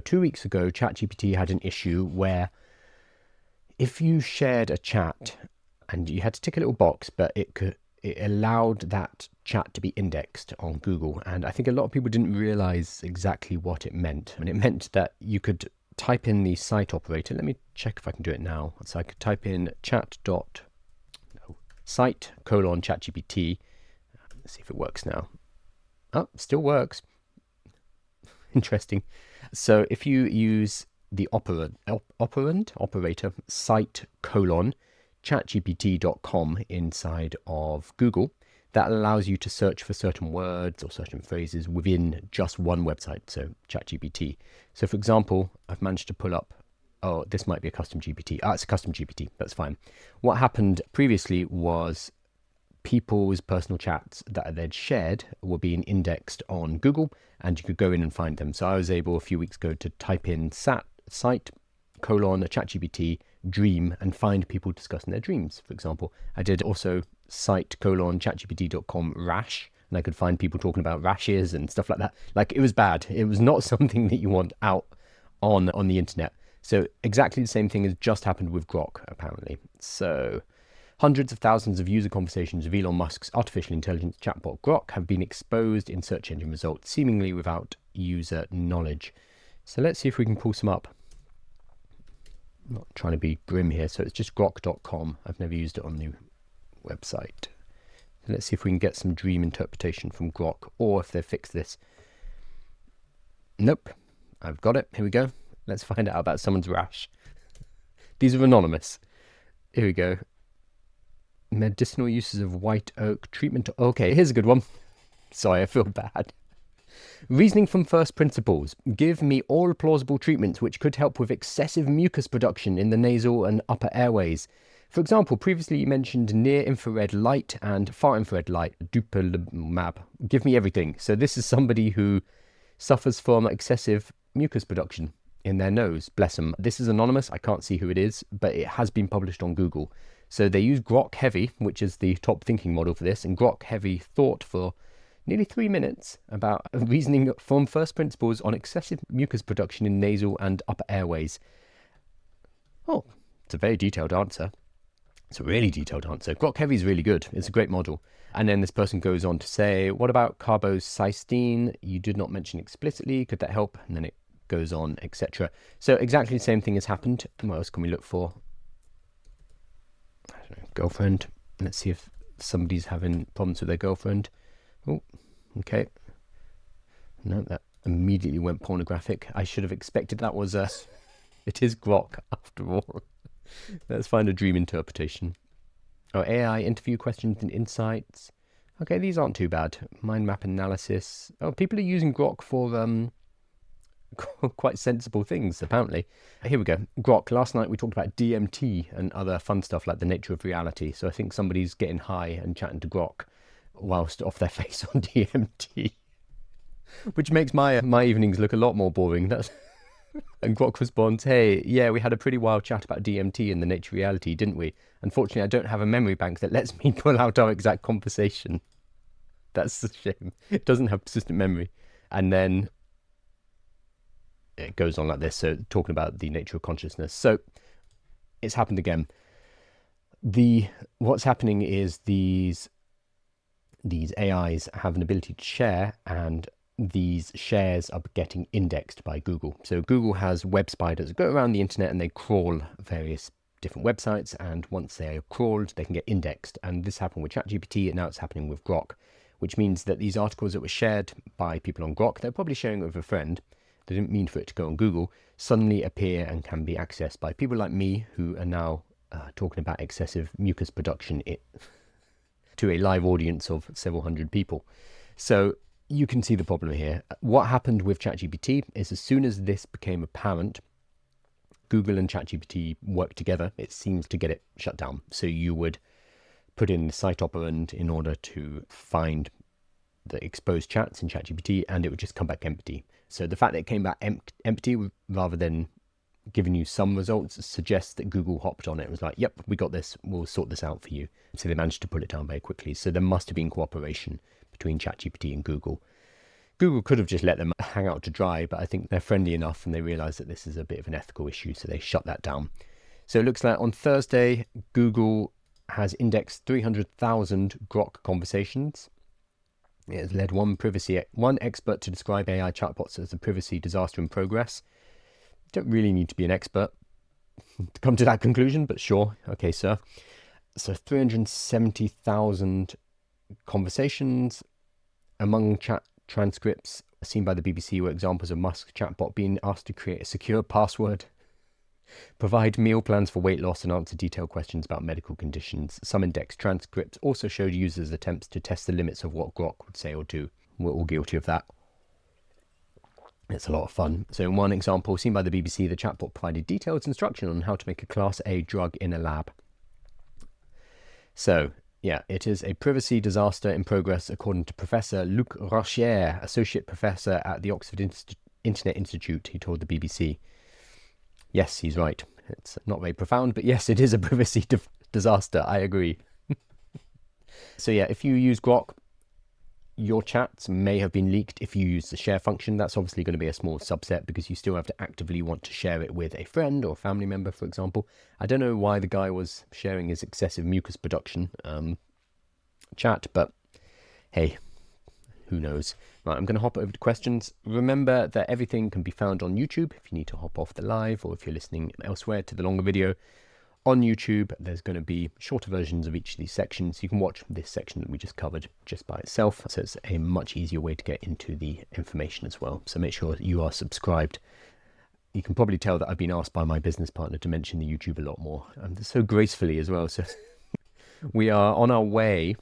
2 weeks ago, ChatGPT had an issue where if you shared a chat and you had to tick a little box, but it allowed that chat to be indexed on Google. And I think a lot of people didn't realize exactly what it meant. And it meant that you could type in the site operator. Let me check if I can do it now. So I could type in site:/ChatGPT. Let's see if it works now. Oh, still works. Interesting. So if you use the operator site:/chatgpt.com inside of Google, that allows you to search for certain words or certain phrases within just one website, so ChatGPT. So for example, I've managed to pull up, oh, this might be a custom GPT. It's a custom GPT, that's fine. What happened previously was people's personal chats that they'd shared were being indexed on Google, and you could go in and find them. So I was able a few weeks ago to type in site:/ChatGPT dream and find people discussing their dreams, for example. I did also site:/chatgpt.com rash, and I could find people talking about rashes and stuff like that. Like, it was bad. It was not something that you want out on the internet. So exactly the same thing has just happened with Grok, apparently. So hundreds of thousands of user conversations of Elon Musk's artificial intelligence chatbot Grok have been exposed in search engine results, seemingly without user knowledge. So let's see if we can pull some up. I'm not trying to be grim here, so it's just grok.com. I've never used it on the website. So let's see if we can get some dream interpretation from Grok, or if they've fixed this. Nope, I've got it. Here we go. Let's find out about someone's rash. These are anonymous. Here we go. Medicinal uses of white oak treatment. Okay, here's a good one. Sorry, I feel bad. Reasoning from first principles. Give me all plausible treatments which could help with excessive mucus production in the nasal and upper airways. For example, previously you mentioned near-infrared light and far-infrared light, dupilumab. Give me everything. So this is somebody who suffers from excessive mucus production in their nose. Bless them. This is anonymous. I can't see who it is, but it has been published on Google. So they use Grok Heavy, which is the top thinking model for this, and Grok Heavy thought for nearly 3 minutes about reasoning from first principles on excessive mucus production in nasal and upper airways. Oh, it's a very detailed answer. It's a really detailed answer. Grok Heavy is really good. It's a great model. And then this person goes on to say, what about carbocysteine? You did not mention explicitly. Could that help? And then it goes on, etc. So exactly the same thing has happened. What else can we look for? I don't know, girlfriend. Let's see if somebody's having problems with their girlfriend. Oh, okay. No, that immediately went pornographic. I should have expected that was it is Grok after all. Let's find a dream interpretation. Oh, AI interview questions and insights. Okay, these aren't too bad. Mind map analysis. Oh, people are using Grok for quite sensible things, apparently. Here we go. Grok. Last night we talked about DMT and other fun stuff like the nature of reality. So I think somebody's getting high and chatting to Grok whilst off their face on DMT, which makes my evenings look a lot more boring. And Grok responds, hey, yeah, we had a pretty wild chat about DMT and the nature of reality, didn't we? Unfortunately, I don't have a memory bank that lets me pull out our exact conversation. That's a shame. It doesn't have persistent memory. And then it goes on like this, so talking about the nature of consciousness. So it's happened again. What's happening is these AIs have an ability to share, and these shares are getting indexed by Google. So Google has web spiders that go around the internet and they crawl various different websites, and once they are crawled, they can get indexed. And this happened with ChatGPT, and now it's happening with Grok, which means that these articles that were shared by people on Grok, they're probably sharing it with a friend, they didn't mean for it to go on Google, suddenly appear and can be accessed by people like me who are now talking about excessive mucus production to a live audience of several hundred people. So you can see the problem here. What happened with ChatGPT is, as soon as this became apparent, Google and ChatGPT worked together. It seems to get it shut down. So you would put in the site operand in order to find the exposed chats in ChatGPT, and it would just come back empty. So the fact that it came back empty rather than giving you some results suggests that Google hopped on it. It was like, yep, we got this, we'll sort this out for you. So they managed to put it down very quickly. So there must have been cooperation between ChatGPT and Google. Google could have just let them hang out to dry, but I think they're friendly enough and they realize that this is a bit of an ethical issue, so they shut that down. So it looks like on Thursday, Google has indexed 300,000 Grok conversations. It has led one expert to describe AI chatbots as a privacy disaster in progress. You don't really need to be an expert to come to that conclusion, but sure. Okay, sir. So 370,000 conversations among chat transcripts seen by the BBC were examples of Musk's chatbot being asked to create a secure password, provide meal plans for weight loss, and answer detailed questions about medical conditions. Some index transcripts also showed users' attempts to test the limits of what Grok would say or do. We're all guilty of that. It's a lot of fun. So in one example seen by the BBC, the chatbot provided detailed instruction on how to make a Class A drug in a lab. So, yeah, it is a privacy disaster in progress, according to Professor Luc Rocher, Associate Professor at the Oxford Internet Institute, who told the BBC. Yes, he's right. It's not very profound, but yes, it is a privacy disaster. I agree. So yeah, if you use Grok, your chats may have been leaked if you use the share function. That's obviously going to be a small subset because you still have to actively want to share it with a friend or family member, for example. I don't know why the guy was sharing his excessive mucus production chat, but hey, who knows? Right, I'm going to hop over to questions. Remember that everything can be found on YouTube if you need to hop off the live or if you're listening elsewhere to the longer video. On YouTube, there's going to be shorter versions of each of these sections. You can watch this section that we just covered just by itself. So it's a much easier way to get into the information as well. So make sure you are subscribed. You can probably tell that I've been asked by my business partner to mention the YouTube a lot more. So gracefully as well. So we are on our way